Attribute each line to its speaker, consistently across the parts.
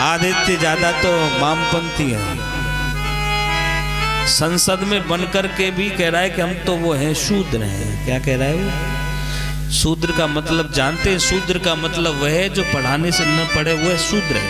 Speaker 1: आधे से ज्यादा तो वामपंथी हैं। संसद में बनकर के भी कह रहा है कि हम तो वो हैं शूद्र हैं। क्या कह रहा है वो? शूद्र का मतलब जानते हैं? शूद्र का मतलब वह है जो पढ़ाने से न पढ़े, वो है शूद्र है।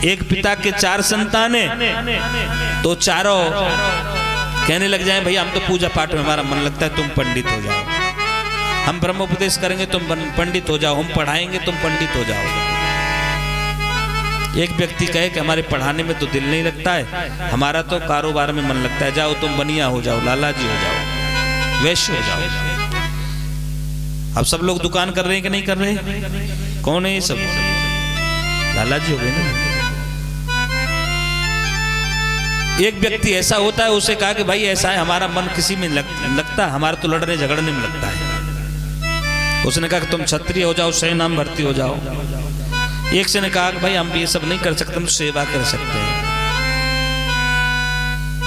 Speaker 1: एक पिता के 4 संतान है तो चारों कहने लग जाए भैया हम तो पूजा पाठ में हमारा मन लगता है, तुम पंडित हो जाओ। हम ब्रह्मोपदेश करेंगे तुम पंडित हो जाओ, हम पढ़ाएंगे तुम पंडित हो जाओ। एक व्यक्ति कहे कि हमारे पढ़ाने में तो दिल नहीं लगता है, हमारा तो कारोबार में मन लगता है, जाओ तुम बनिया हो जाओ, लाला जी हो जाओ, वैश्य हो जाओ। अब सब लोग दुकान कर रहे हैं कि नहीं कर रहे? कौन है ये सब? लाला जी हो गए ना। एक व्यक्ति ऐसा होता है, उसे कहा कि भाई ऐसा है हमारा मन किसी में लगता, हमारा तो लड़ने झगड़ने में लगता है। उसने कहा कि तुम क्षत्रिय हो जाओ, सेना में भर्ती हो जाओ। एक से ने कहा कि भाई हम ये सब नहीं कर सकते, हम सेवा कर सकते हैं।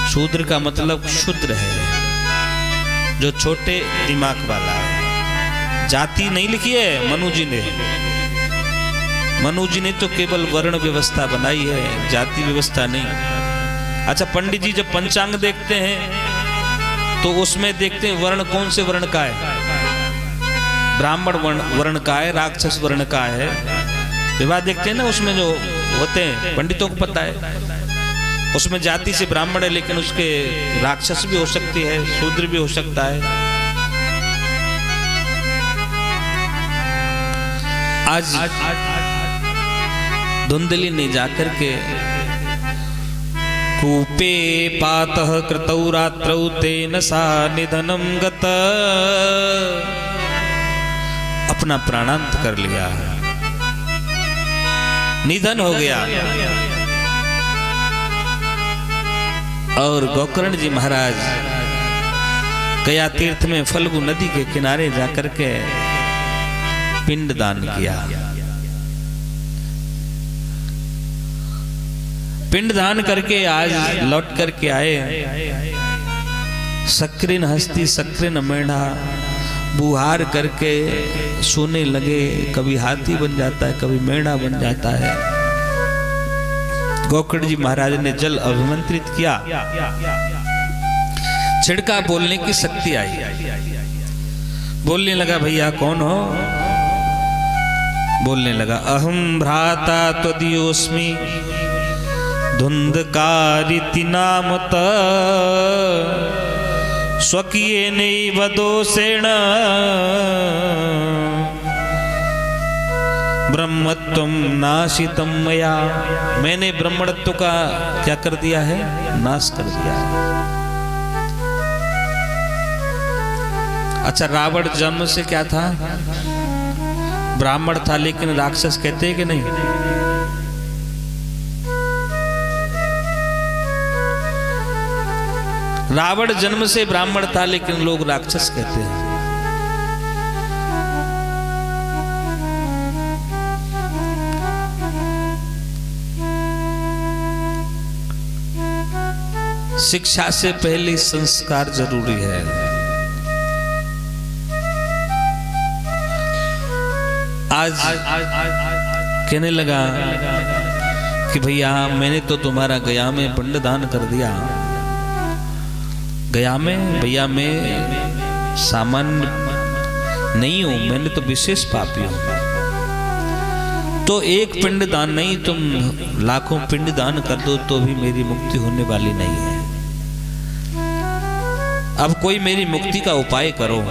Speaker 1: शूद्र का मतलब शुद्र है, जो छोटे दिमाग वाला है। जाति नहीं लिखी है मनु जी ने। मनु जी ने तो केवल वर्ण व्यवस्था बनाई है, जाति व्यवस्था नहीं। अच्छा, पंडित जी जब पंचांग देखते हैं तो उसमें देखते हैं वर्ण कौन से वर्ण का है। ब्राह्मण वर्ण का है, राक्षस वर्ण का है। विवाह देखते हैं ना, उसमें जो होते हैं पंडितों को पता है, उसमें जाति से ब्राह्मण है लेकिन उसके राक्षस भी हो सकती है, शूद्र भी हो सकता है। आज धुंधली ने जाकर के कूपे पातः कृतौ रात्रौ तेन सा निधनम गत, अपना प्राणांत कर लिया, निधन हो गया। और गोकर्ण जी महाराज गया तीर्थ में फल्गु नदी के किनारे जाकर के पिंड दान किया। पिंड दान करके आज लौट करके आए। सक्रिन हस्ती सक्रिन मेढ़ा बुहार करके सोने लगे। कभी हाथी बन जाता है, कभी मेढ़ा बन जाता है। गोकर्ण जी महाराज ने जल अभिमंत्रित किया, छिड़का, बोलने की शक्ति आई। बोलने लगा, भैया कौन हो? बोलने लगा, अहम भ्राता त्वदीयोस्मि धुंधकारिति नामत स्वकीय नैव दोषेण ब्रह्मत्वं नाशितम मया। मैंने ब्रह्मत्व का क्या कर दिया है? नाश कर दिया है। अच्छा, रावण जन्म से क्या था? ब्राह्मण था, लेकिन राक्षस कहते हैं कि नहीं? रावण जन्म से ब्राह्मण था, लेकिन लोग राक्षस कहते हैं। शिक्षा से पहले संस्कार जरूरी है। आज कहने लगा कि भैया मैंने तो तुम्हारा गया में पिंडदान कर दिया। गया में भैया मैं सामान्य नहीं हूं, मैंने तो विशेष पापी हूं। तो एक पिंड दान नहीं, तुम लाखों पिंड दान कर दो तो भी मेरी मुक्ति होने वाली नहीं है। अब कोई मेरी मुक्ति का उपाय करो।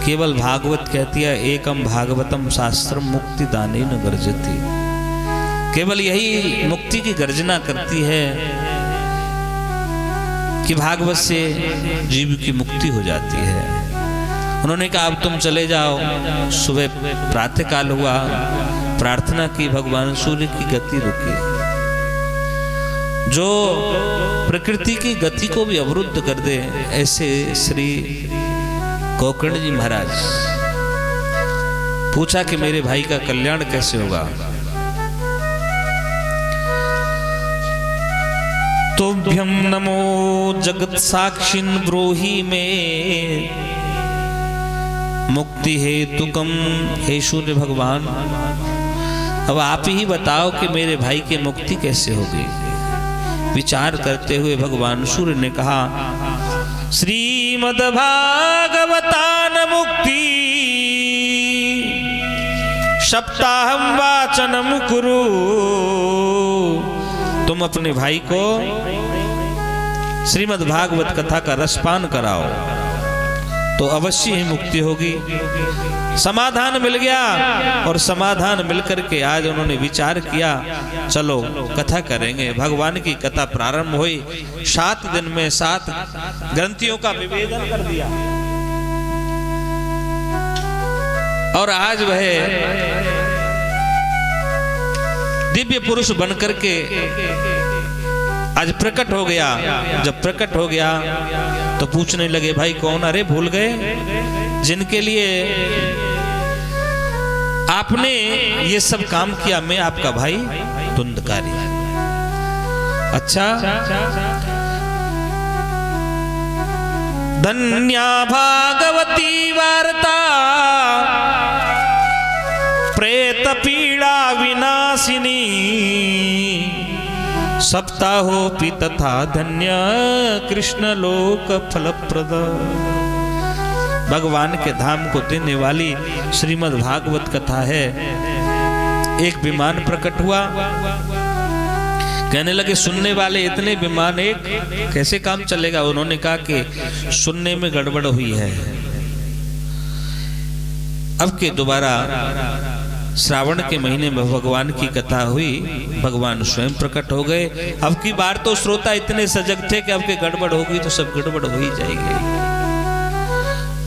Speaker 1: केवल भागवत कहती है, एकम भागवतम शास्त्रम मुक्ति दानेन गर्जति। केवल यही मुक्ति की गर्जना करती है कि भागवत से जीव की मुक्ति हो जाती है। उन्होंने कहा अब तुम चले जाओ। सुबह प्रातः काल हुआ, प्रार्थना की भगवान सूर्य की गति रुकी। जो प्रकृति की गति को भी अवरुद्ध कर दे, ऐसे श्री गोकर्ण जी महाराज पूछा कि मेरे भाई का कल्याण कैसे होगा। तोभ्यम नमो जगत साक्षिन् ब्रूहि में मुक्ति हेतुकम। हे सूर्य भगवान, अब आप ही बताओ कि मेरे भाई की मुक्ति कैसे होगी। विचार करते हुए भगवान सूर्य ने कहा, श्रीमद्भागवतान मुक्ति सप्ताहम वाचनम कुरु। तुम अपने भाई को श्रीमद्भागवत कथा का रसपान कराओ तो अवश्य ही मुक्ति होगी। समाधान मिल गया और समाधान मिलकर के आज उन्होंने विचार किया, चलो कथा करेंगे। भगवान की कथा प्रारंभ हुई। 7 दिन में 7 ग्रंथियों का विभेदन कर दिया और आज वह दिव्य पुरुष बनकर के आज प्रकट हो गया। जब प्रकट हो गया तो पूछने लगे, भाई कौन? अरे भूल गए जिनके लिए आपने ये सब काम किया, मैं आपका भाई धुंधकारी। अच्छा, धन्या भागवती वार्ता प्रेत पीड़ा विनाशिनी सप्ताहोपि तथा धन्य कृष्ण लोक फलप्रद। भगवान के धाम को देने वाली श्रीमद् भागवत कथा है। एक विमान प्रकट हुआ, कहने लगे सुनने वाले इतने विमान, एक कैसे काम चलेगा? उन्होंने कहा कि सुनने में गड़बड़ हुई है। अब के दोबारा श्रावण के महीने में भगवान की कथा हुई, भगवान स्वयं प्रकट हो गए। अब की बार तो श्रोता इतने सजग थे कि अब के गड़बड़ होगी तो सब गड़बड़ हो ही जाएगी।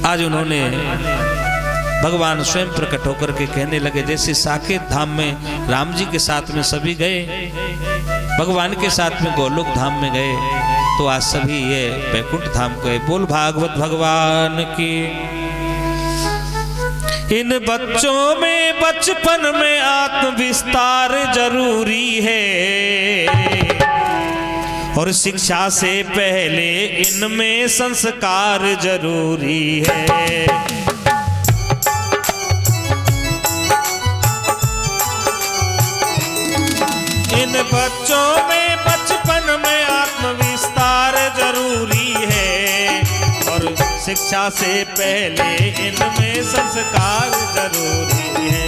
Speaker 1: आज उन्होंने भगवान स्वयं प्रकट होकर के कहने लगे, जैसे साकेत धाम में राम जी के साथ में सभी गए, भगवान के साथ में गोलोक धाम में गए, तो आज सभी ये बैकुंठ धाम गए। बोल भागवत भगवान की। इन बच्चों में बचपन में आत्म विस्तार जरूरी है और शिक्षा से पहले इनमें संस्कार जरूरी है। इन बच्चों में बचपन में आत्म विस्तार जरूरी है और शिक्षा से पहले इनमें संस्कार जरूरी है।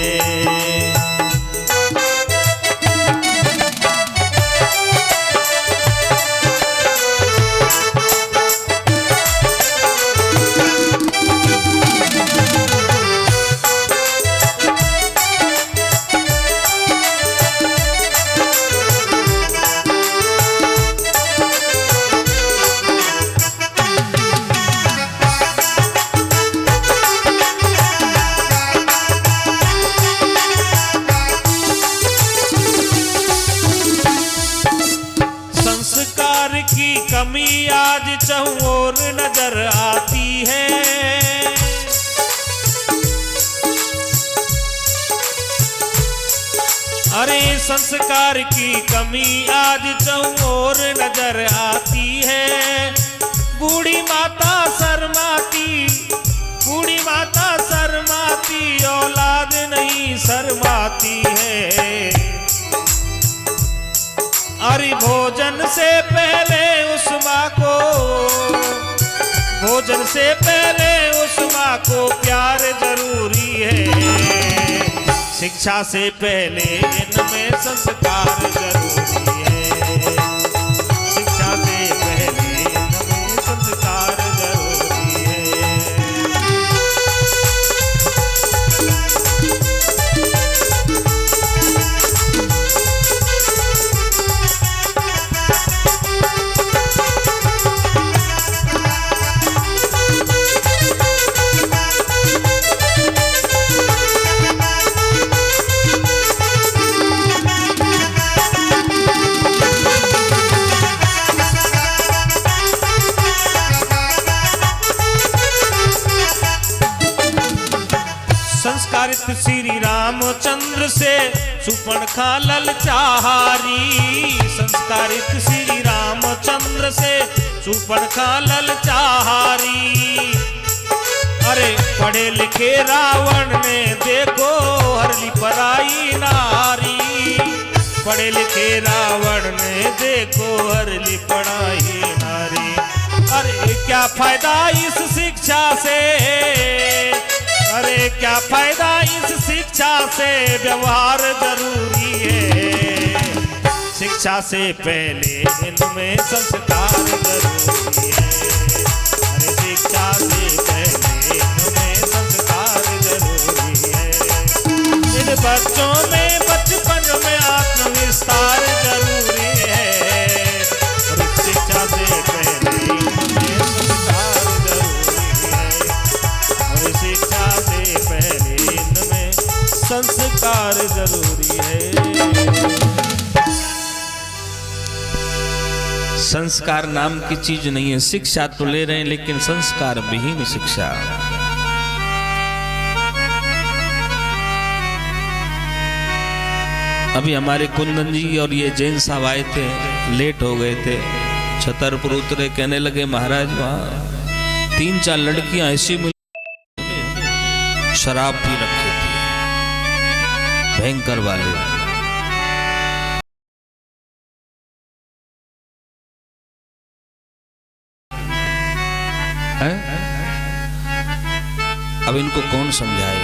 Speaker 1: कमी आज चहुओर नजर आती है। अरे संस्कार की कमी आज चहुओर नजर आती है। बूढ़ी माता शर्माती, बूढ़ी माता शर्माती, औलाद नहीं शर्माती है। अरे भोजन से पहले उस माँ को, भोजन से पहले उस माँ को प्यार जरूरी है। शिक्षा से पहले इनमें संस्कार जरूरी है। शिक्षा से पहले इनमें संस्कार जरूरी है। संस्कारित श्री रामचंद्र से सुपर्णखा ललचाहारी। संस्कारित श्री रामचंद्र से सुपर्णखा ललचाहारी। अरे पढ़े लिखे रावण ने देखो हरली पराई नारी। पढ़े लिखे रावण ने देखो हर ली पढ़ाई नारी। अरे क्या फायदा इस शिक्षा से, अरे क्या फायदा इस शिक्षा से, व्यवहार जरूरी है। शिक्षा से पहले इनमें संस्कार जरूरी है। अरे शिक्षा से पहले इनमें संस्कार जरूरी है। इन बच्चों में बचपन में आत्मविस्तार जरूरी है। और शिक्षा से पहले इनमें संस्कार जरूरी है। और शिक्षा से पहले इनमें संस्कार जरूरी है। संस्कार नाम की चीज नहीं है। शिक्षा तो ले रहे हैं लेकिन संस्कार विहीन शिक्षा। अभी हमारे कुंदन जी और ये जैन साहब आए थे, लेट हो गए थे, छतरपुर उतरे, कहने लगे महाराज वहां 3-4 लड़कियां ऐसी मिली शराब पी रखी थी, भयंकर वाले। है? अब इनको कौन समझाए?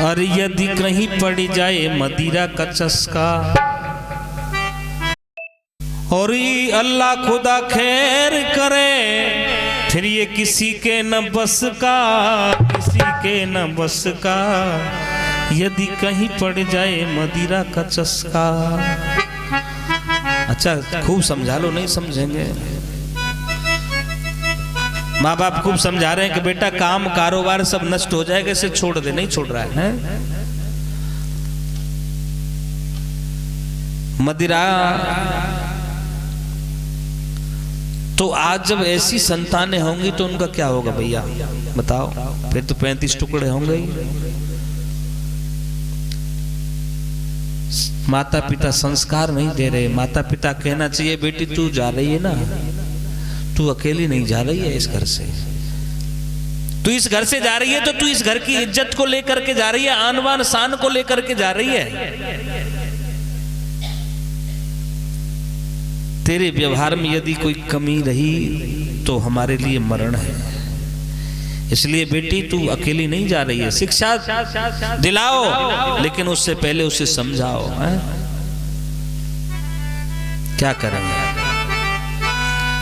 Speaker 1: और यदि कहीं पड़ जाए मदिरा का चस्का, और अल्लाह खुदा खैर करे, फिर ये किसी के न बस का, किसी के न बस का। यदि कहीं पड़ जाए मदिरा का चस्का। अच्छा खूब समझा लो, नहीं समझेंगे। माँ बाप खूब समझा रहे हैं कि बेटा काम कारोबार सब नष्ट हो जाएगा, इसे छोड़ दे, नहीं छोड़ रहा है। मदिरा तो आज जब ऐसी संतानें होंगी तो उनका क्या होगा भैया बताओ? फिर तो 35 टुकड़े होंगे ही। माता पिता संस्कार नहीं दे रहे। माता पिता कहना चाहिए बेटी तू जा रही है ना, तू अकेली नहीं जा रही है इस घर से। तू इस घर से जा रही है तो तू इस घर की इज्जत को लेकर के जा रही है, आन बान शान को लेकर के जा रही है। तेरे व्यवहार में यदि कोई कमी रही तो हमारे लिए मरण है। इसलिए बेटी तू अकेली नहीं जा रही है। शिक्षा दिलाओ लेकिन उससे पहले उसे समझाओ। क्या करेंगे?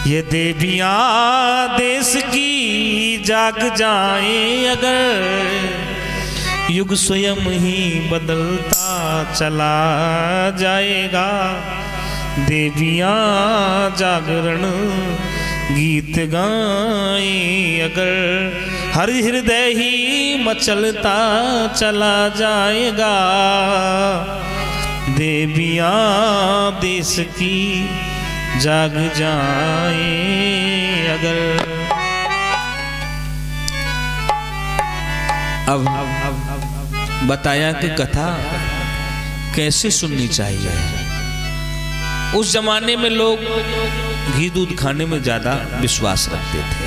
Speaker 1: ये देवियां देश की जाग जाएं अगर, युग स्वयं ही बदलता चला जाएगा। देवियां जागरण गीत गाएं अगर, हर हृदय ही मचलता चला जाएगा। देवियां देश की जाग जाए अगर। अब बताया कि कथा कैसे सुननी चाहिए। उस जमाने में लोग घी दूध खाने में ज्यादा विश्वास रखते थे।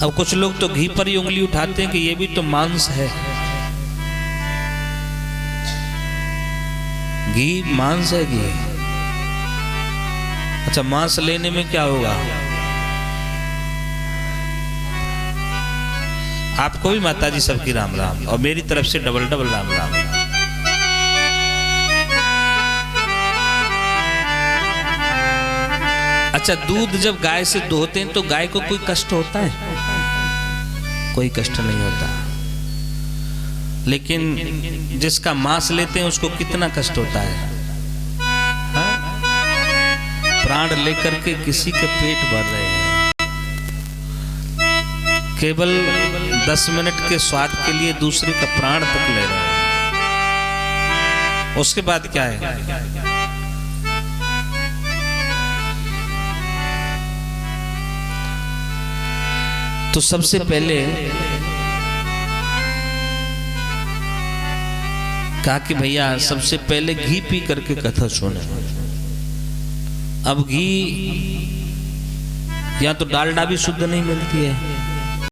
Speaker 1: अब कुछ लोग तो घी पर ही उंगली उठाते हैं कि ये भी तो मांस है। घी मांस है घी। अच्छा मांस लेने में क्या होगा? आपको भी माता जी सबकी राम राम और मेरी तरफ से डबल डबल राम राम। अच्छा दूध जब गाय से दोहते हैं तो गाय को कोई कष्ट होता है? कोई कष्ट नहीं होता। लेकिन जिसका मांस लेते हैं उसको कितना कष्ट होता है। प्राण लेकर के किसी के पेट भर रहे हैं, केवल 10 मिनट के स्वाद के लिए दूसरे का प्राण तक ले रहे हैं। उसके बाद क्या है? तो सबसे पहले कहा कि भैया सबसे पहले घी पी करके कथा सुने। अब घी या तो डालडा भी शुद्ध नहीं मिलती है,